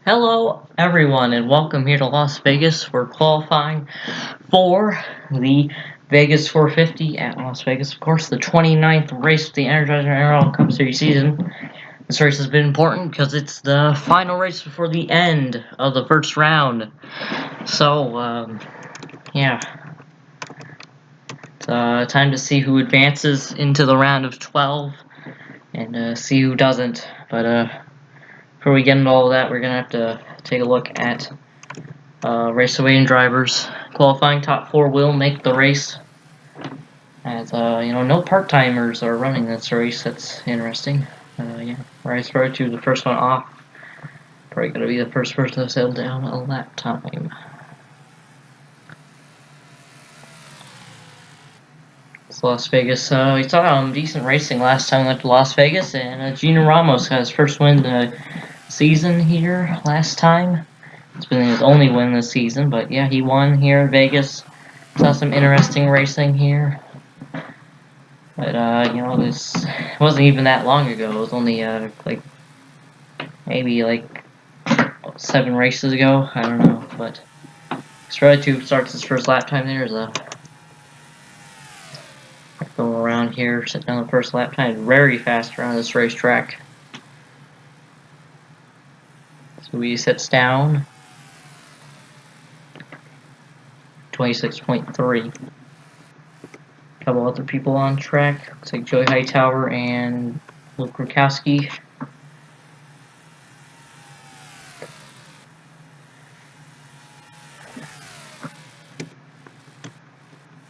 Hello, everyone, and welcome here to Las Vegas. We're qualifying for the Vegas 450 at Las Vegas. Of course, the 29th race of the Energizer NROL Cup Series season. This race has been important because it's the final race before the end of the first round. So, yeah. It's time to see who advances into the round of 12 and see who doesn't. But before we get into all of that, we're going to have to take a look at race awaiting drivers. Qualifying top 4 will make the race. As no part-timers are running this race. That's interesting. Yeah, Race Road to the first one off. Probably gonna be the first person to settle down a lap time. It's Las Vegas. We saw decent racing last time we went to Las Vegas, and Gina Ramos got his first win of the season here last time. It's been his only win this season, but yeah, he won here in Vegas. Saw some interesting racing here. But, this wasn't even that long ago. It was only, maybe 7 races ago. I don't know, but Australia 2 starts his first lap time there. Going around here, set down the first lap time. Very fast around this racetrack. So he sets down 26.3. A couple other people on track. Looks like Joey Hightower and Luke Rukowski.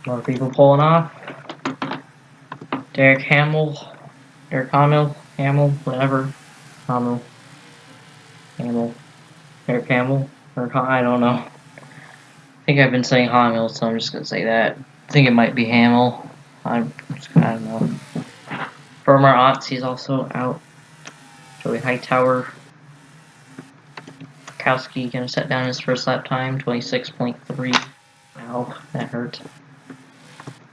A lot of people pulling off. Derek Hamill, whatever. Derek Hamill, I don't know. I think I've been saying Hamill, so I'm just gonna say that. I think it might be Hamill. I don't know. Firmer Otts, he's also out. Joey Hightower. Kowski gonna set down his first lap time, 26.3. Ow, that hurt.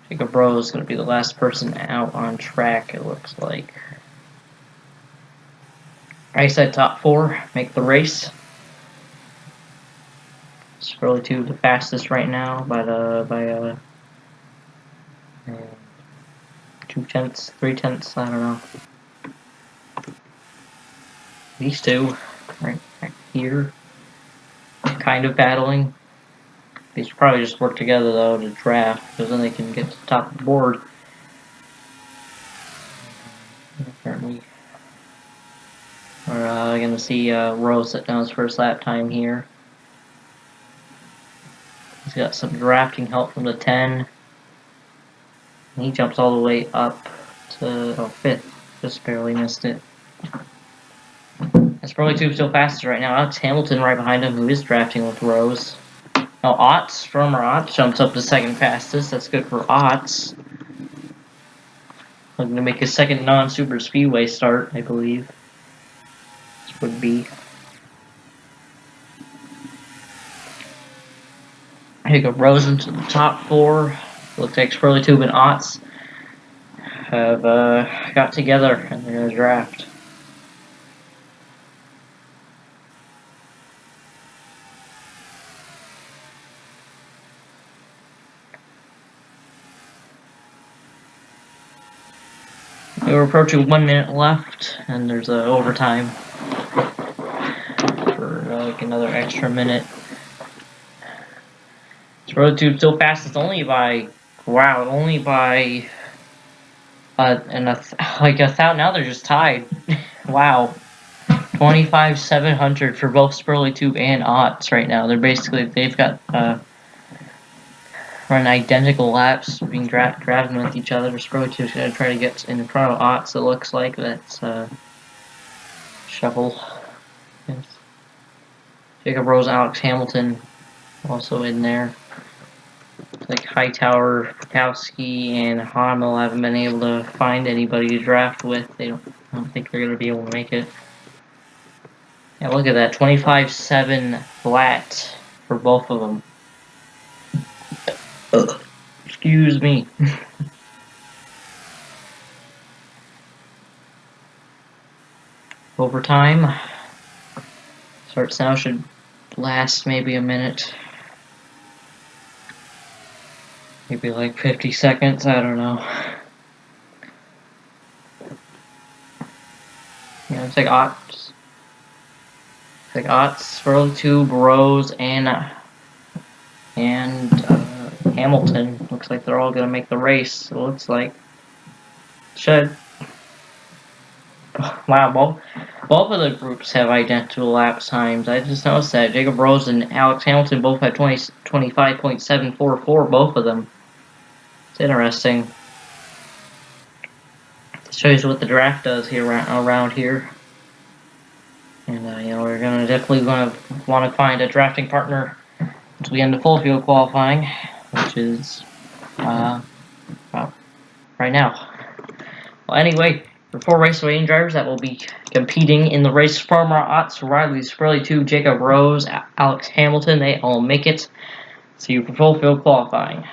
Jacob Bro is gonna be the last person out on track, it looks like. I said top 4 make the race. It's really the fastest right now by 2/10, 3/10, I don't know. These two, right back here, kind of battling. They should probably just work together though to draft, because then they can get to the top of the board. Apparently, we're gonna see Rose set down his first lap time here. He's got some drafting help from the 10. And he jumps all the way up to 5th. Just barely missed it. That's probably still fastest right now. Alex Hamilton right behind him, who is drafting with Rose. Now Firmer Otts jumps up to 2nd fastest. That's good for Otts. Looking to make his 2nd non-super speedway start, I believe. This would be. Jacob Rose into the top 4. Looks like Superlative and Otts have got together and they're going to draft. We're approaching 1 minute left, and there's overtime for another extra minute. Road to still fastest only by now they're just tied. Wow. 25,700 for both Superlative and Otts right now. They've got run identical laps, being drafting with each other. Superlative's gonna try to get in front of Otts, it looks like. That's shuffle. Yes. Jacob Rose, Alex Hamilton also in there. Like Hightower, Kowski, and Hamel haven't been able to find anybody to draft with. I don't think they're going to be able to make it. Yeah, look at that. 25-7 flat for both of them. Excuse me. Overtime. Starts now, should last maybe a minute. Maybe like 50 seconds, I don't know. Yeah, it's like Otts. It's like Otts, Furley 2, Bros, and Hamilton. Looks like they're all gonna make the race. It looks like. Should. Wow, both of the groups have identical lap times. I just noticed that. Jacob Rose and Alex Hamilton both had 25.744, both of them. It's interesting. It shows you what the draft does here around here. And, you know, we're definitely gonna want to find a drafting partner as we get into full field qualifying, which is, well, right now. Well, anyway, for 4 race waiting drivers that will be competing in the race, Farmer Otts, Riley Spurley 2, Jacob Rose, Alex Hamilton, they all make it. See you for full field qualifying.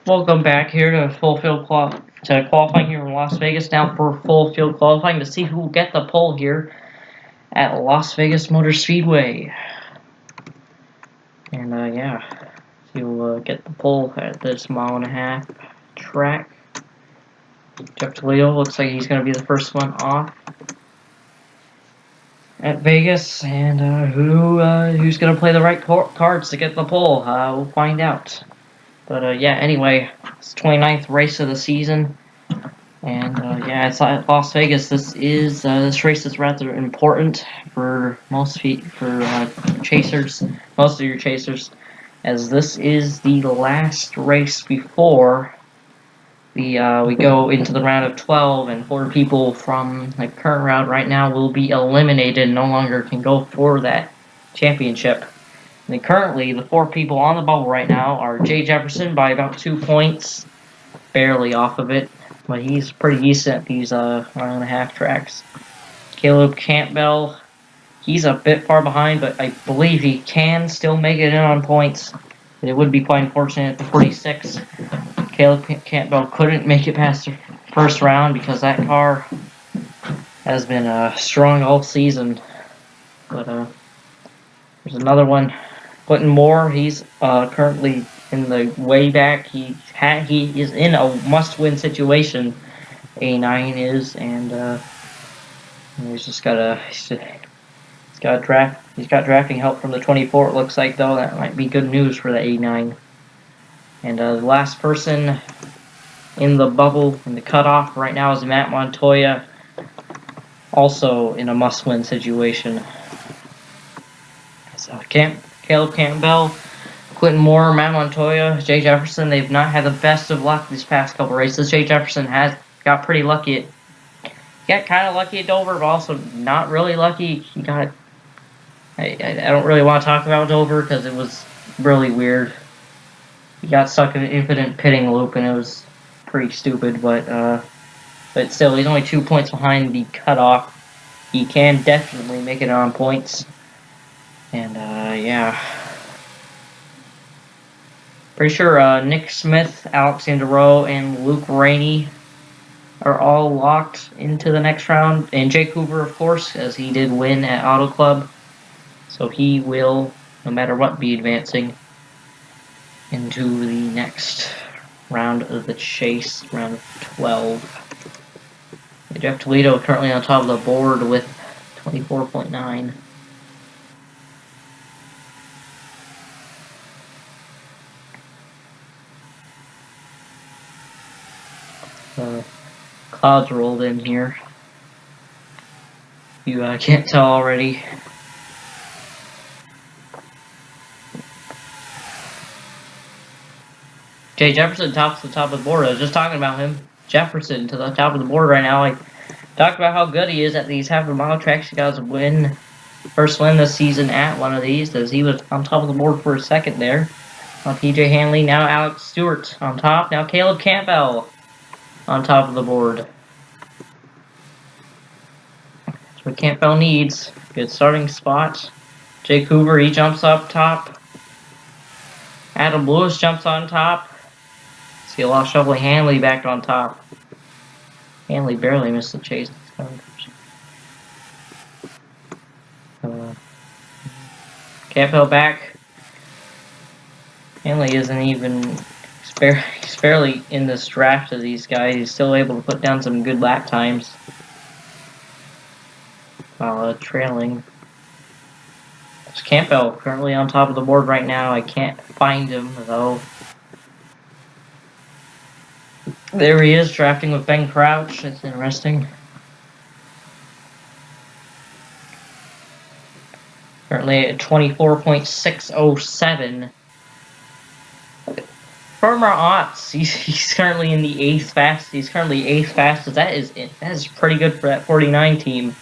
Welcome back here to qualifying here in Las Vegas. Now for full field qualifying to see who will get the pole here at Las Vegas Motor Speedway. And yeah, so you'll get the pole at this 1.5-mile track. Jeff Toledo looks like he's going to be the first one off at Vegas, and who's going to play the right cards to get the pole? We'll find out. But yeah, anyway, it's the 29th race of the season, and yeah, it's at Las Vegas. This race is rather important for chasers, most of your chasers, as this is the last race before we go into the round of 12, and 4 people from the current round right now will be eliminated and no longer can go for that championship. And currently, the 4 people on the bubble right now are Jay Jefferson by about 2 points, barely off of it, but he's pretty decent at these 1.5 tracks. Caleb Campbell, he's a bit far behind, but I believe he can still make it in on points. It would be quite unfortunate at the 46. Caleb Campbell couldn't make it past the first round because that car has been strong all season. But there's another one, Clinton Moore. He's currently in the way back. He is in a must-win situation. A9 is, and he's got drafting help from the 24. It looks like, though, that might be good news for the A9. And the last person in the bubble, in the cutoff right now, is Matt Montoya, also in a must-win situation. So Caleb Campbell, Quentin Moore, Matt Montoya, Jay Jefferson, they've not had the best of luck these past couple races. Jay Jefferson has got pretty lucky. He got kind of lucky at Dover, but also not really lucky. He got... I don't really want to talk about Dover because it was really weird. He got stuck in an infinite pitting loop, and it was pretty stupid, but still, he's only 2 points behind the cutoff. He can definitely make it on points. And, yeah. Pretty sure Nick Smith, Alexander Rowe, and Luke Rainey are all locked into the next round. And Jake Hoover, of course, as he did win at Auto Club. So he will, no matter what, be advancing into the next round of the chase, round of 12. Jeff Toledo currently on top of the board with 24.9. Clouds rolled in here. You can't tell already. Jay Jefferson tops the top of the board. I was just talking about him. Jefferson to the top of the board right now. I talked about how good he is at these half-mile tracks. He got his first win this season at one of these, as he was on top of the board for a second there. PJ Hanley, now Alex Stewart on top. Now Caleb Campbell on top of the board. That's what Campbell needs. Good starting spot. Jake Hoover, he jumps up top. Adam Lewis jumps on top. See a lot of Shoveley Hanley back on top. Hanley barely missed the chase. Campbell back. Hanley isn't even... He's barely in this draft of these guys. He's still able to put down some good lap times while trailing. It's Campbell currently on top of the board right now. I can't find him, though. There he is, drafting with Ben Crouch. That's interesting. Currently at 24.607. Farmer Otts, he's currently in the 8th fastest. He's currently 8th fastest. That is pretty good for that 49 team.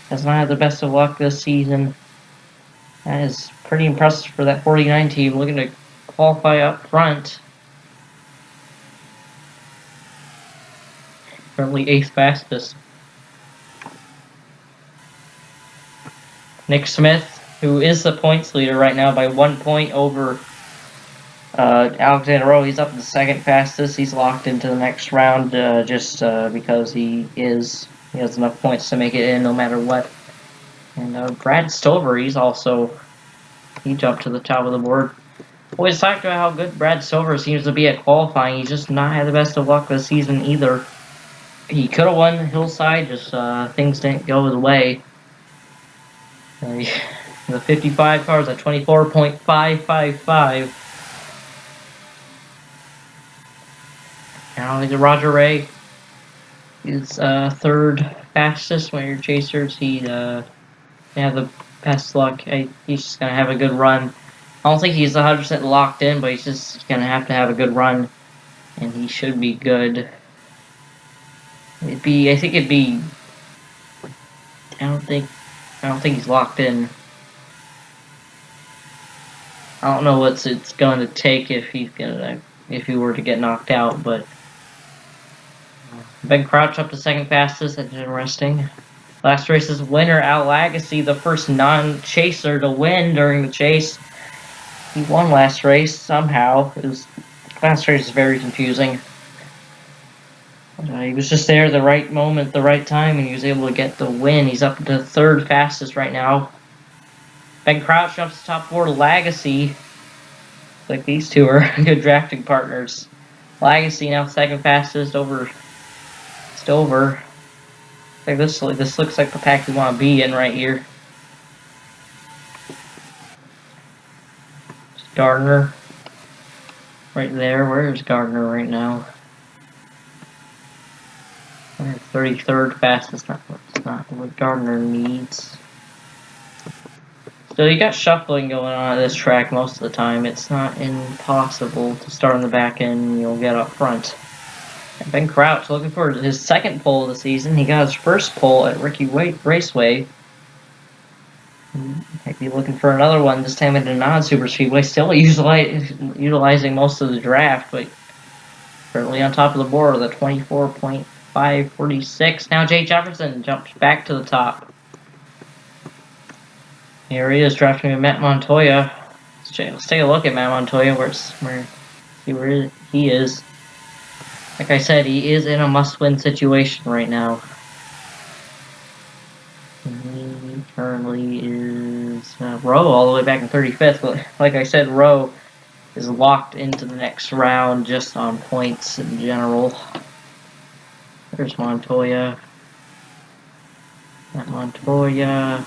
Has not had the best of luck this season. That is pretty impressive for that 49 team. Looking to qualify up front. Currently 8th fastest. Nick Smith, who is the points leader right now by 1 point over Alexander Rowe. He's up to the 2nd fastest. He's locked into the next round just because he has enough points to make it in no matter what. And Brad Stover, he jumped to the top of the board. Always talked about how good Brad Stover seems to be at qualifying. He's just not had the best of luck this season either. He could have won Hillside, just things didn't go his way. The 55 cars at 24.555. Now he's a Roger Ray. He's 3rd fastest. One of your chasers. He have the best luck. He's just gonna have a good run. I don't think he's 100% locked in, but he's just gonna have to have a good run, and he should be good. I think it'd be. I don't think he's locked in. I don't know what it's going to take if he were to get knocked out, but Ben Crouch up to 2nd fastest. That's interesting. Last race's winner, Al Lagasse, the first non-chaser to win during the chase. He won last race somehow. Last race is very confusing. He was just there at the right moment, the right time, and he was able to get the win. He's up to 3rd fastest right now. Ben Crouch jumps to top 4 to Lagasse. Like these two are good drafting partners. Lagasse now 2nd fastest over Stover. Like this looks like the pack you want to be in right here. Gardner right there. Where is Gardner right now? 33rd fastest. That's not what Gardner needs. So you got shuffling going on at this track most of the time. It's not impossible to start on the back end and you'll get up front. And Ben Crouch looking for his 2nd pole of the season. He got his 1st pole at Ricky Raceway. Might be looking for another one, this time at a non-super speedway. Still utilizing most of the draft, but currently on top of the board with a 24.546. Now Jay Jefferson jumps back to the top. Here he is, drafting with Matt Montoya. Let's take a look at Matt Montoya, see where he is. Like I said, he is in a must-win situation right now. He currently is Rowe all the way back in 35th. But like I said, Rowe is locked into the next round just on points in general. There's Montoya. Matt Montoya.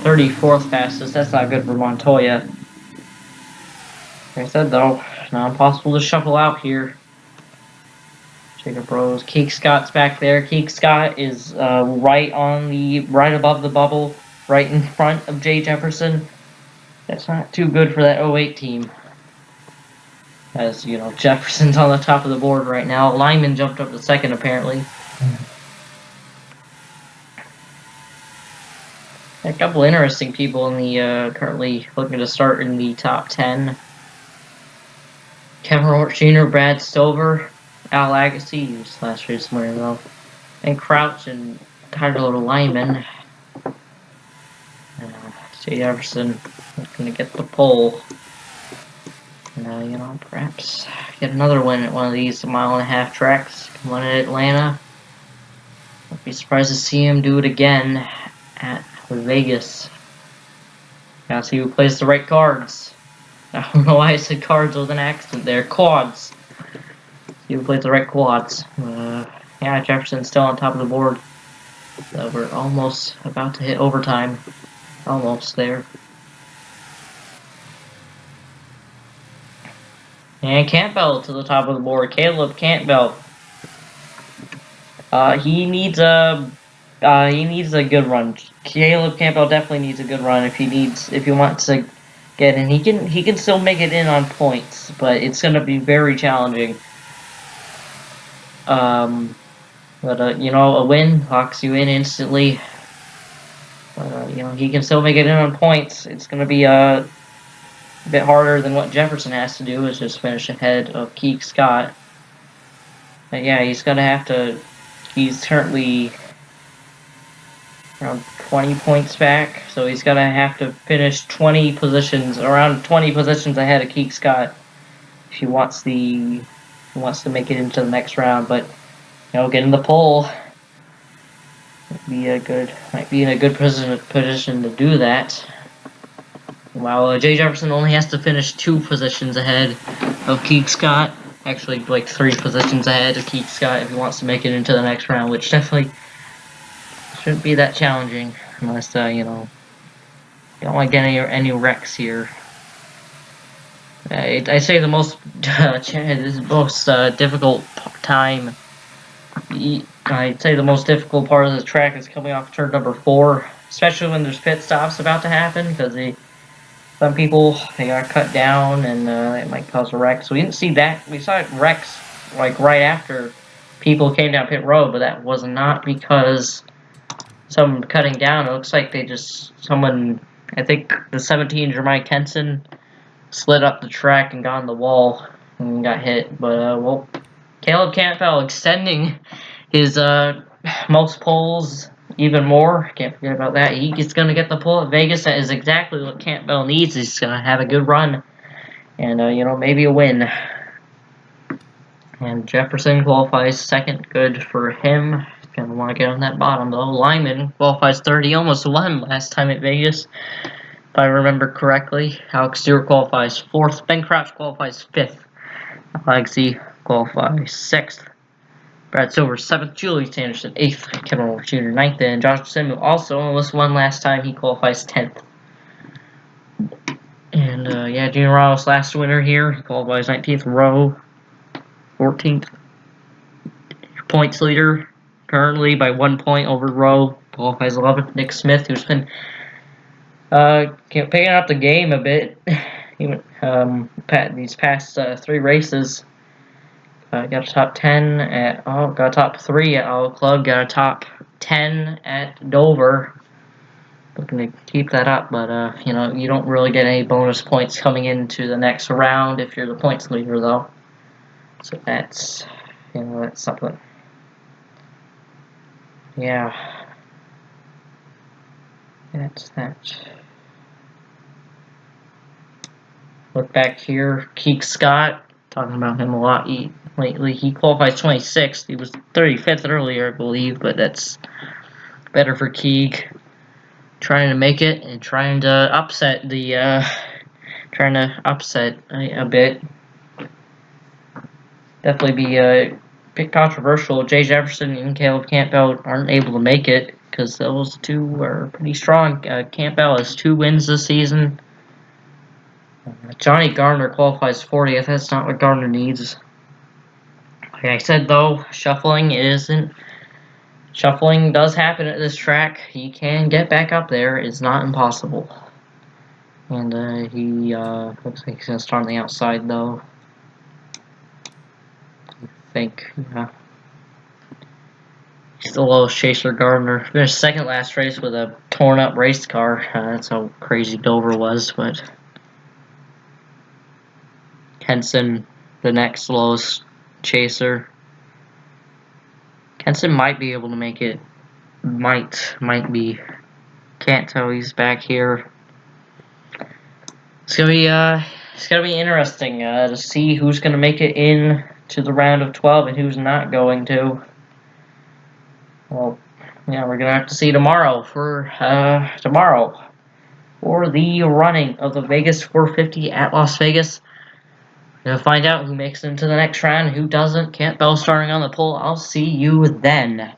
34th fastest. That's not good for Montoya. Like I said, though, not impossible to shuffle out here. Jacob Rose. Keek Scott's back there. Keek Scott is right above the bubble, right in front of Jay Jefferson. That's not too good for that 08 team. As you know, Jefferson's on the top of the board right now. Lyman jumped up to 2nd apparently. A couple interesting people in the currently looking to start in the top 10. Kevin Rourke Jr., Brad Stover, Al Lagasse, he was last year's winner though, and Crouch and Tyler Lyman. Jay Jefferson looking to get the pole. And, perhaps get another win at one of these 1.5-mile tracks. One at Atlanta. I'd be surprised to see him do it again. at Vegas. Now see who plays the right cards. I don't know why I said cards with an accent there. Quads. See who plays the right quads. Yeah, Jefferson's still on top of the board. So we're almost about to hit overtime. Almost there. And Campbell to the top of the board. Caleb Campbell. He needs a good run. Caleb Campbell definitely needs a good run if he wants to get in. He can still make it in on points, but it's gonna be very challenging. But you know, a win locks you in instantly. But you know, he can still make it in on points. It's gonna be a bit harder than what Jefferson has to do, is just finish ahead of Keek Scott. But yeah, he's gonna have to. He's currently around 20 points back, so he's gonna have to finish around 20 positions ahead of Keek Scott if he wants to make it into the next round. But you know, getting the pole might be in a good position to do that. While Jay Jefferson only has to finish 2 positions ahead of Keek Scott. Actually, like 3 positions ahead of Keek Scott if he wants to make it into the next round, which definitely shouldn't be that challenging unless you know, you don't want to get any wrecks here. I say the most difficult time. I'd say the most difficult part of this track is coming off turn number 4, especially when there's pit stops about to happen, because some people, they got cut down and it might cause a wreck. So we didn't see that. We saw wrecks like right after people came down pit road, but that was not because someone cutting down. It looks like I think the 17 Jeremiah Kenson slid up the track and got on the wall and got hit. But well, Caleb Campbell extending his most poles even more. Can't forget about that. He's going to get the pole at Vegas. That is exactly what Campbell needs. He's going to have a good run and you know, maybe a win. And Jefferson qualifies second. Good for him. Going to want to get on that bottom though. Lyman qualifies third. He almost won last time at Vegas, if I remember correctly. Alex Stewart qualifies 4th. Ben Crouch qualifies 5th. Alexi qualifies 6th. Brad Silver 7th. Julie Sanderson 8th. Kevin Wolf Jr. 9th. And Josh Simu also almost won last time. He qualifies 10th. And yeah, Junior Ramos last winner here. He qualifies 19th. Rowe 14th. Points leader currently by 1 point over Rowe. Qualifies 11th. Nick Smith, who's been picking up the game a bit. He went these past 3 races. Got a top 10 at got a top 3 at All Club. Got a top 10 at Dover. Looking to keep that up, but you know, you don't really get any bonus points coming into the next round if you're the points leader, though. So that's, you know, that's something. Yeah, that's that. Look back here, Keek Scott. Talking about him a lot lately. He qualifies 26th. He was 35th earlier, I believe, but that's better for Keeg. Trying to make it and trying to upset a bit. Definitely be a bit controversial. Jay Jefferson and Caleb Campbell aren't able to make it because those 2 are pretty strong. Campbell has 2 wins this season. Johnny Gardner qualifies 40th. That's not what Gardner needs. Like I said, though, shuffling does happen at this track. He can get back up there. It's not impossible. And he looks like he's going to start on the outside, though. I think, yeah. He's the lowest chaser, Gardner. Finished second last race with a torn up race car. That's how crazy Dover was, but Kenson, the next lowest chaser. Kenson might be able to make it. Might be. Can't tell. He's back here. It's gonna be interesting to see who's gonna make it in to the round of 12 and who's not going to. Well, yeah, we're gonna have to see tomorrow for the running of the Vegas 450 at Las Vegas. We're gonna find out who makes it into the next round, who doesn't. Kent Bell starting on the pole. I'll see you then.